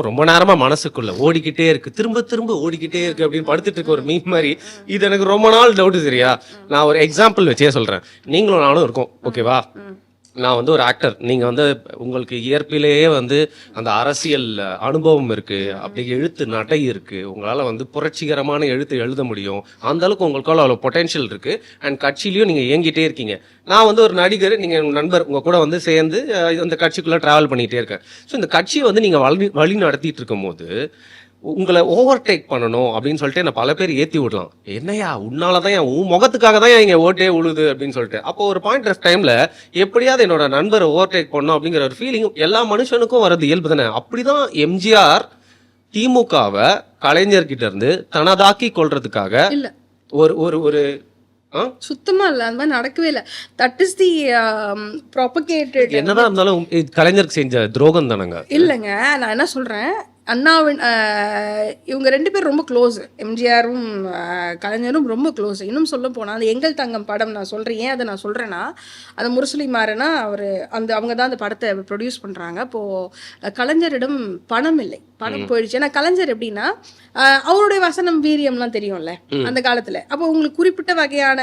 ரொம்ப நேரமா மனசுக்குள்ள ஓடிக்கிட்டே இருக்கு, திரும்ப திரும்ப ஓடிக்கிட்டே இருக்கு அப்படின்னு படுத்துட்டு இருக்க ஒரு மீன் மாதிரி. இது எனக்கு ரொம்ப நாள் டவுட். சரியா, நான் ஒரு எக்ஸாம்பிள் வச்சே சொல்றேன். நீங்களும் நானும் இருக்கோம், ஓகேவா? நான் வந்து ஒரு ஆக்டர், நீங்க வந்து உங்களுக்கு இயற்பிலேயே வந்து அந்த அரசியல் அனுபவம் இருக்கு, அப்படி எழுத்து நடை இருக்கு, உங்களால வந்து புரட்சிகரமான எழுத்து எழுத முடியும், அந்த அளவுக்கு உங்களுக்கால அவ்வளவு பொட்டன்ஷியல் இருக்கு. அண்ட் கட்சியிலயும் நீங்க இயங்கிட்டே இருக்கீங்க. நான் வந்து ஒரு நடிகர், நீங்க நண்பர், உங்க கூட வந்து சேர்ந்து இந்த கட்சிக்குள்ள டிராவல் பண்ணிட்டே இருக்கேன். ஸோ இந்த கட்சியை வந்து நீங்க வழி நடத்திட்டு இருக்கும் போது உங்களை ஓவர்டேக் பண்ணணும் அப்படின்னு சொல்லிட்டு என்ன பல பேர் ஏத்தி விடலாம். என்னையா உன்னாலதான் உன் முகத்துக்காக தான் இங்க ஓட்டே உழுது அப்படின்னு சொல்லிட்டு. அப்போ ஒரு பாயிண்ட் ஆஃப் டைம்ல எப்படியாவது என்னோட நண்பரை ஓவர்டேக் பண்ணணும் அப்படிங்கிற ஒரு ஃபீலிங் எல்லா மனுஷனுக்கும் வரது இயல்பு தானே. அப்படிதான் எம்ஜிஆர் திமுகவை கலைஞர்கிட்ட இருந்து தனதாக்கி கொள்றதுக்காக ஒரு ஒரு ஒரு சுத்தமா இல்ல, அந்த மாதிரி நடக்கவே இல்லை. That is the propagated. என்னதான் இருந்தாலும் கலைஞருக்கு செஞ்ச துரோகம் தானங்க. இல்லைங்க, நான் என்ன சொல்றேன், அண்ணாவின் இவங்க 2 பேரும் ரொம்ப க்ளோஸ். எம்ஜிஆரும் கலைஞரும் ரொம்ப க்ளோஸ். இன்னும் சொல்ல போனால் அந்த எங்கள் தங்கம் படம் நான் சொல்கிறேன். ஏன் அதை நான் சொல்கிறேன்னா, அந்த முரசொலி மாறனா அவங்க தான் அந்த படத்தை ப்ரொடியூஸ் பண்ணுறாங்க. அப்போது கலைஞரிடம் பணம் இல்லை, பணம் போயிடுச்சு. ஏன்னா கலைஞர் எப்படின்னா அவருடைய வசனம் வீரியம்லாம் தெரியும்ல அந்த காலத்தில். அப்போ உங்களுக்கு குறிப்பிட்ட வகையான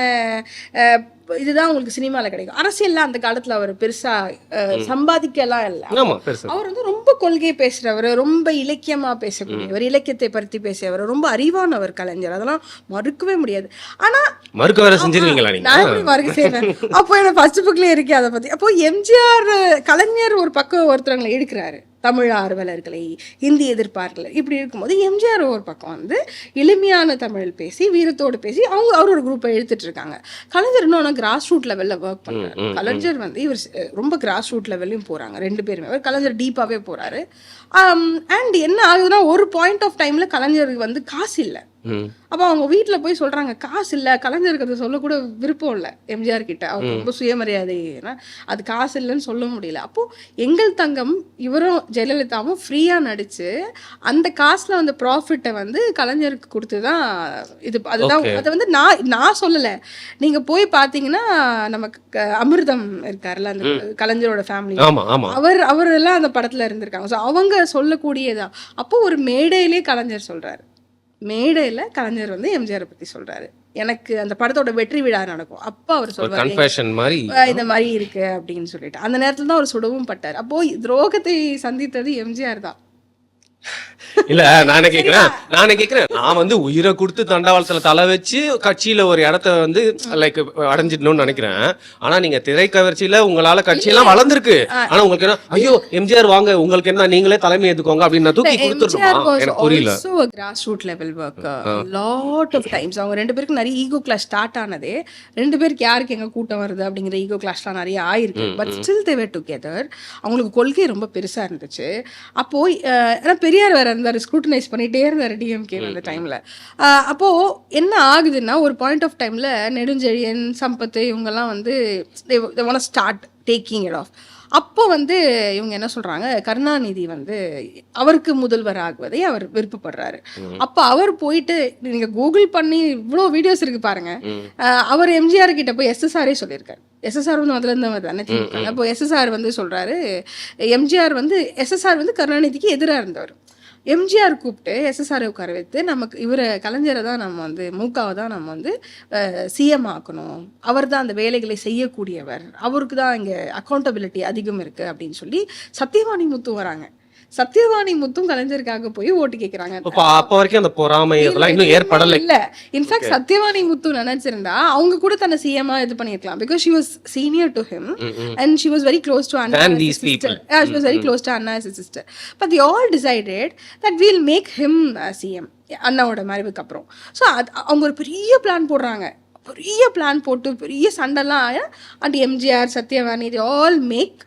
இதுதான் உங்களுக்கு சினிமாவில் கிடைக்கும். அரசியல்லாம் அந்த காலத்தில் அவர் பெருசாக சம்பாதிக்கலாம் இல்லை. அவர் வந்து ரொம்ப கொள்கை பேசுகிறவர், ரொம்ப இலக்கியமாக பேசக்கூடியவர், இலக்கியத்தை பற்றி பேசியவர், ரொம்ப அறிவானவர் கலைஞர். அதெல்லாம் மறுக்கவே முடியாது. ஆனால் நான் எப்படி மறுக்க செய்வேன்? அப்போ எனக்கு ஃபர்ஸ்ட் புக்லேயே இருக்கே அதை பற்றி. அப்போ எம்ஜிஆர் கலைஞர் ஒரு பக்கம் ஒருத்தவங்களை எடுக்கிறாரு, தமிழ் ஆர்வலர்களை, ஹிந்தி எதிர்ப்பார்கள். இப்படி இருக்கும்போது எம்ஜிஆர் ஒரு பக்கம் வந்து எளிமையான தமிழ் பேசி வீரத்தோடு பேசி அவர் ஒரு குரூப்பை எடுத்துட்டு இருக்காங்க. கலைஞர் இன்னும் கிராஸ் ரூட் லெவலில் ஒர்க் பண்ணுறாரு. கலைஞர் வந்து இவர் ரொம்ப கிராஸ் ரூட் லெவல்லையும் போகிறாங்க 2 பேருமே. அவர் கலைஞர் டீப்பாகவே போகிறாரு. அண்ட் என்ன ஆகுதுன்னா, ஒரு பாயிண்ட் ஆஃப் டைமில் கலைஞருக்கு வந்து காசு இல்லை. அப்போ அவங்க வீட்டில் போய் சொல்கிறாங்க, காசு இல்லை. கலைஞருக்கு அதை சொல்லக்கூட விருப்பம் இல்லை எம்ஜிஆர் கிட்ட. அவர் ரொம்ப சுயமரியாதை, ஏன்னா அது காசு இல்லைன்னு சொல்ல முடியல. அப்போது எங்கள் தங்கம் இவரும் ஜெயலலிதாவும் ஃப்ரீயாக நடித்து அந்த காசில் வந்து ப்ராஃபிட்டை வந்து கலைஞருக்கு கொடுத்து தான் இது. அதுதான் அதை வந்து நான் சொல்லலை. நீங்கள் போய் பார்த்தீங்கன்னா நமக்கு அமிர்தம் இருக்கார்ல, அந்த கலைஞரோட ஃபேமிலி, அவரெல்லாம் அந்த படத்தில் இருந்திருக்காங்க. ஸோ அவங்க சொல்லக்கூடியதான். அப்போது ஒரு மேடையிலே கலைஞர் சொல்கிறாரு, மேடையில் கலைஞர் வந்து எம்ஜிஆரை பற்றி சொல்கிறாரு. எனக்கு அந்த படத்தோட வெற்றி விழா நடக்கும், அப்போ அவர் சொல்றாரு இந்த மாதிரி இருக்கு அப்படின்னு சொல்லிட்டு. அந்த நேரத்தில் தான் அவர் சுடவும் பட்டார். அப்போ துரோகத்தை சந்தித்தது எம்ஜிஆர் தான். இல்ல நானே கேக்குறேன், நான் வந்து உயிரை கொடுத்து தண்டவாளத்துல தலை வச்சு கட்சியில ஒரு இடத்த வந்து லைக் அடைஞ்சிடணும்னு நினைக்கிறேன். ஆனா நீங்க திரைக்கவர்ச்சியில உங்களால கட்சியெல்லாம் வளர்ந்துருக்கு. ஆனா உங்களுக்கு என்ன, ஐயோ எம்ஜிஆர் வாங்க, உங்களுக்கு என்ன, நீங்களே தலைமை ஏத்துக்கோங்க அப்படின்னு தூக்கி கொடுத்துருமா? எனக்கு புரியல. Grass root level work lot of times. அவங்க 2 பேருக்கு நிறைய ஈகோ கிளாஷ் ஸ்டார்ட் ஆனதே 2 பேருக்கு யாருக்கு எங்க கூட்டம் வருது அப்படிங்கிற ஈகோ கிளாஷ்லாம் நிறைய ஆயிருக்கு. But still they were together. அவங்களுக்கு கொள்கை ரொம்ப பெருசா இருந்துச்சு. அப்போ பெரியார் வேற இருந்தார், ஸ்க்ரூட்டனைஸ் பண்ணிட்டே இருந்தார் டிஎம்கே அந்த டைம்ல. அப்போ என்ன ஆகுதுன்னா, ஒரு பாயிண்ட் ஆஃப் டைம்ல நெடுஞ்செழியன், சம்பத் இவங்கெல்லாம் வந்து ஸ்டார்ட் டேக்கிங் இட் ஆஃப். அப்போ வந்து இவங்க என்ன சொல்றாங்க, கருணாநிதி வந்து அவருக்கு முதல்வர் ஆகுவதை அவர் விருப்பப்படுறாரு. அப்போ அவர் போயிட்டு, நீங்க கூகுள் பண்ணி இவ்வளோ வீடியோஸ் இருக்கு பாருங்க, அவர் எம்ஜிஆர் கிட்ட போய் எஸ்எஸ்ஆரே சொல்லியிருக்காரு. எஸ்எஸ்ஆர் வந்து முதல்ல இருந்தவர் தானே திமுக. அப்போ எஸ்எஸ்ஆர் வந்து சொல்றாரு, எம்ஜிஆர் வந்து எஸ்எஸ்ஆர் வந்து கருணாநிதிக்கு எதிராக இருந்தவர். எம்ஜிஆர் கூப்பிட்டு எஸ்எஸ்ஆரை உட்கார வைத்து, நமக்கு இவரை கலைஞரை தான் நம்ம வந்து மூகாவை தான் நம்ம வந்து சிஎம் ஆக்கணும், அவர் தான் அந்த வேலைகளை செய்யக்கூடியவர், அவருக்கு தான் இங்கே அக்கௌண்டபிலிட்டி அதிகம் இருக்குது அப்படின்னு சொல்லி சத்தியவாணி முத்து வராங்க. சத்தியவாணி முத்தும் கலைஞருக்காக போய் ஓட்டு கேட்கிறாங்க. அப்ப வரைக்கும் அந்த பொறாமை இதெல்லாம் இன்னும் ஏற்படல. இல்ல, இன்ஃபேக்ட் சத்தியவாணி முத்து நினைச்சிருந்தா அவங்க கூட தன்னை சிஎம்மா இது பண்ணிருக்கலாம். Because she was senior to him and she was very close to Anna as his sister. Yeah, she was very close to Anna as his sister. But they all decided that we'll make him CM அண்ணாவோட மறைவுக்கு அப்புறம். So அவங்க ஒரு பெரிய plan போடுறாங்க. பெரிய plan போட்டு பெரிய சண்டைலாம் and MGR, Sathyavani, they all make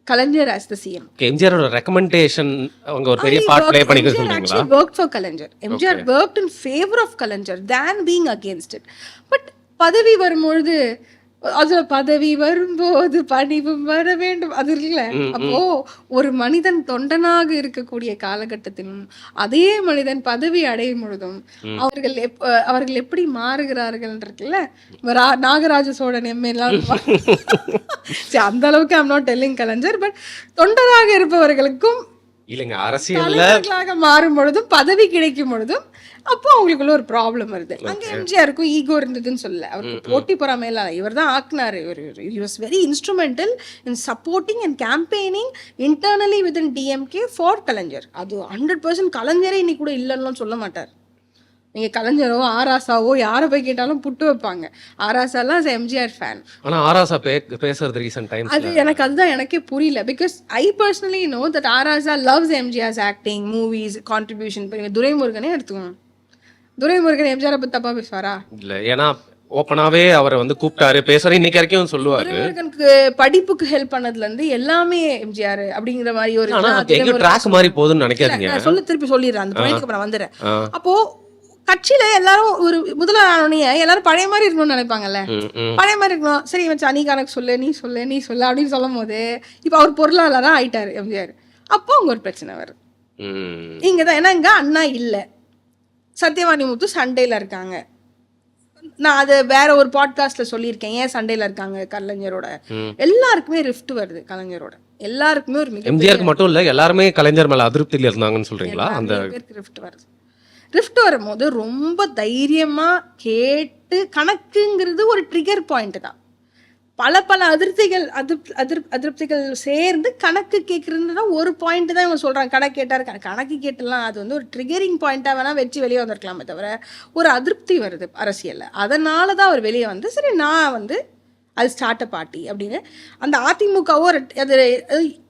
Kalaignar as the CM. எம்ஜிஆரோட ரெக்கமெண்டேஷன் அவங்க ஒரு பெரிய பார்ட் ப்ளே பண்ணிக்க சொல்றீங்களா? Actually worked for Kalaignar. MGR worked in favor of Kalaignar than being against it. But பதவி வரும்பொழுது, அதுல பதவி வரும்போது பணிவும் வர வேண்டும், அது இருக்குல்ல. அப்போ ஒரு மனிதன் தொண்டனாக இருக்கக்கூடிய காலகட்டத்திலும் அதே மனிதன் பதவி அடையும் பொழுதும் அவர்கள் எப்படி மாறுகிறார்கள் இருக்குல்ல. நாகராஜ சோழன் எம்எல்லாம் அந்த அளவுக்கு I'm not telling Kalaignar, but தொண்டராக இருப்பவர்களுக்கும் இல்லைங்க அரசியல்ல தலைவர்களாக மாறும் பொழுதும் பதவி கிடைக்கும் பொழுதும் அப்போ அவங்களுக்குள்ள ஒரு ப்ராப்ளம் வருது. அங்க எம்ஜிஆருக்கும் ஈகோ இருந்ததுன்னு சொல்லல, அவருக்கு போட்டி பொறாமையில இவர் தான் ஆக்குனாரு. he was very instrumental in supporting and campaigning internally within DMK for கலைஞர். அது 100% கலைஞரே இன்னைக்கு கூட இல்லைன்னு சொல்ல மாட்டார். நீங்க கலைஞரோ ஆராசாவோ யாரை போய் கேட்டாலும் புட்டு வைப்பாங்க. ஆராசாலாம் எம்ஜிஆர் ஃபேன். ஆனா ஆராசா பேசுறது ரீசன்ட் டைம்ஸ் அது அதுதான் எனக்கே புரியல. Because I personally know that Araja loves MGR's acting, movies, contribution. இப்போ துரைமுருகனே எடுத்துக்கோங்க. துரைமுருகன் எம்ஜிஆரை பத்தி தப்பா பேசுவாரா? இல்ல, ஏன்னா ஓப்பனாவே அவரை வந்து கூப்பிட்டாரு பேசுற இன்னைக்கு வரைக்கும் சொல்லுவாரு. துரைமுருகனுக்கு படிப்புக்கு ஹெல்ப் பண்ணதுல இருந்து எல்லாமே எம்ஜிஆர் அப்படிங்கிற மாதிரி ஒரு எங்க ட்ராக் மாதிரி போகுதுன்னு நினைக்காதீங்க. திருப்பி சொல்லிடுறேன், அந்த பாயிண்ட்க்கு நான் வந்துடுறேன். அப்போ கட்சியில எல்லாரும் ஒரு முதலாளி எல்லாரும் பழைய மாதிரி இருக்கணும்னு நினைப்பாங்கல்ல, பழைய மாதிரி இருக்கணும். சரி மச்சான் நீ கணக்கு சொல்லு, நீ சொல்லு அப்படின்னு சொல்லும் போது இப்ப அவர் பொருளாளரா ஆயிட்டாரு எம்ஜிஆர். அப்போ அங்க ஒரு பிரச்சனை வருது. இங்கதான் ஏன்னா இங்க அண்ணா இல்ல, சத்யவாணி முத்து சண்டையில இருக்காங்க. நான் அதை வேற ஒரு பாட்காஸ்ட்ல சொல்லியிருக்கேன், ஏன் சண்டையில இருக்காங்க கலைஞரோட. எல்லாருக்குமே ரிஃப்ட் வருது கலைஞரோட, எல்லாருக்குமே ஒரு எம்ஜிஆருக்கு மட்டும் இல்ல எல்லாருமே கலைஞர் மேல அதிருப்தியில இருந்தாங்கன்னு சொல்றீங்களா? அந்த ரிஃப்ட் வருது. ரிஃப்ட் வரும்போது ரொம்ப தைரியமா கேட்டு, கணக்குங்கிறது ஒரு ட்ரிகர் பாயிண்ட் தான். பல அதிருப்திகள் சேர்ந்து கணக்கு கேட்கறதுனா ஒரு பாயிண்ட் தான் இவங்க சொல்றாங்க. கணக்கு கேட்டாரு, கணக்கு கேட்டலாம் அது வந்து ஒரு ட்ரிகரிங் பாயிண்டா வேணா வச்சு வெளியே வந்திருக்கலாமே தவிர ஒரு அதிருப்தி வருது அரசியல்ல. அதனால தான் அவர் வெளியே வந்து சரி நான் வந்து அது ஸ்டார்ட் அ பார்ட்டி அப்படின்னு அந்த அதிமுகவோ அது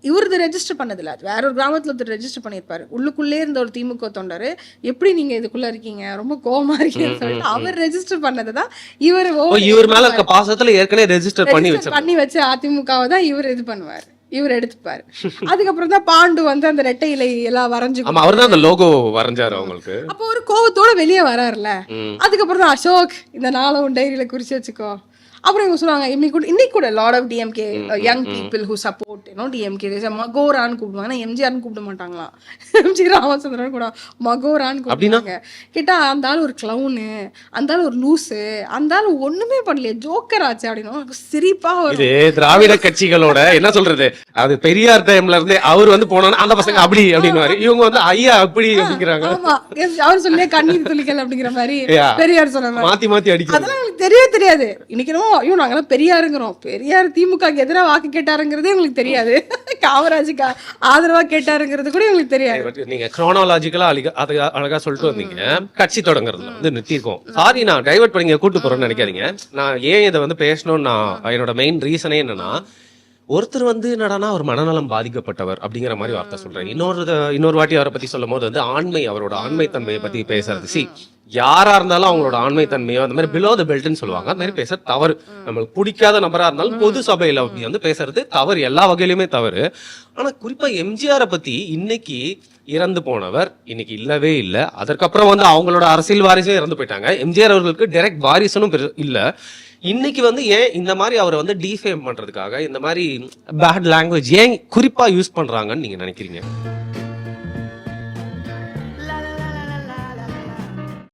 இவரது ரெஜிஸ்டர் பண்ணதில்ல, அது வேற ஒரு கிராமத்தில் ஒருத்தர் ரெஜிஸ்டர் பண்ணியிருப்பாரு. உள்ளுக்குள்ளே இருந்த ஒரு திமுக தொண்டர் எப்படி நீங்க இதுக்குள்ள இருக்கீங்க, ரொம்ப கோவமா இருக்கீங்கன்னு சொல்லிட்டு அவர் ரெஜிஸ்டர் பண்ணது தான் இவர் மேல இருக்க பாசத்துல ஏற்கனவே ரெஜிஸ்டர் பண்ணி வச்சு அதிமுகவை தான் இவர் இது பண்ணுவார், இவர் எடுத்துப்பாரு. அதுக்கப்புறம் தான் பாண்டு வந்து அந்த ரெட்டை இலை எல்லாம் வரைஞ்சு அவர் தான் அந்த லோகோ வரைஞ்சாரு அவங்களுக்கு. அப்போ ஒரு கோவத்தோட வெளியே வராருல. அதுக்கப்புறம் தான் அசோக் இந்த நாளை உன் டைரியில குறிச்சு வச்சுக்கோ. அப்புறம் இவங்க சொல்லுவாங்க இன்னைக்கு கூட lot of DMK young people who support DMK மகோரான்னு கூப்பிடுவாங்க, எம்ஜிஆர்னு கூப்பிட மாட்டாங்களாம். எம்ஜி ராமச்சந்திரன் கூட மகோரான்னு கூப்பிடுவாங்க. கேட்டா அந்த ஆள் ஒரு கிளவுனு, அந்த ஆள் ஒரு லூசு, அந்த ஆள் ஒண்ணுமே பண்ணலையே ஜோக்கர் ஆச்சு அப்படின்னு சிரிப்பா. இது திராவிட கட்சிகளோட என்ன சொல்றது, அது பெரியார் டைம்ல இருந்து அவர் வந்து போனா அந்த பசங்க அப்படி அப்படின்னு இவங்க வந்து ஐயா அப்படி அப்படிங்கிறாங்க. ஆமா அவர் சொல்லியே கண்ணீர் துளிக்கல் அப்படிங்கிற மாதிரி பெரியார் சொன்ன மாத்தி மாத்தி அடிக்க அதெல்லாம் எனக்கு தெரியவே தெரியாது. இன்னைக்கு ஐயோ நாங்கெல்லாம் பெரியாருங்கிறோம், பெரியார் திமுக எதிராக வாக்கு கேட்டாருங்கிறதே உங்களுக்கு தெரியாது, காமராஜுக்கு ஆதரவா கேட்டாருங்கிறது கூட உங்களுக்கு தெரியாது. நீங்க குரோனாலஜிக்கலா அழகா சொல்லிட்டு வந்தீங்க. கட்சி தொடங்குறதுல வந்து நிறுத்திருக்கோம். சாரி நான் டைவர்ட் பண்ணி கூட்டு போறேன்னு நினைக்காதீங்க. நான் ஏன் இதை வந்து பேசணும்னு நான் என்னோட மெயின் ரீசனே என்னன்னா, ஒருத்தர் வந்து என்னடானா ஒரு மனநலம் பாதிக்கப்பட்டவர் அப்படிங்கிற மாதிரி வார்த்தை சொல்றேன். இன்னொரு வாட்டி அவரை பத்தி சொல்லும் போது வந்து அவரோட ஆண்மை தன்மையை பத்தி பேசுறது. யாரா இருந்தாலும் அவங்களோட ஆண்மை தன்மையோ அந்த மாதிரி பிலோ த பெல்ட்னு சொல்லுவாங்க, அந்த மாதிரி பேசுறது தவறு. நம்மளுக்கு பிடிக்காத நபரா இருந்தாலும் பொது சபையில அப்படி வந்து பேசுறது தவறு, எல்லா வகையிலுமே தவறு. ஆனா குறிப்பா எம்ஜிஆரை பத்தி இன்னைக்கு இறந்து போனவர் இன்னைக்கு இல்லவே இல்லை. அதற்கப்புறம் வந்து அவங்களோட அரசியல் வாரிசும் இறந்து போயிட்டாங்க. எம்ஜிஆர் அவர்களுக்கு டைரக்ட் வாரிசனும் இல்ல. இன்னைக்கு வந்து ஏன் இந்த மாதிரி அவரை வந்து டிஃபேம் பண்றதுக்காக இந்த மாதிரி பேட் லாங்குவேஜ் ஏன் குறிப்பா யூஸ் பண்றாங்கன்னு நீங்க நினைக்கிறீங்க?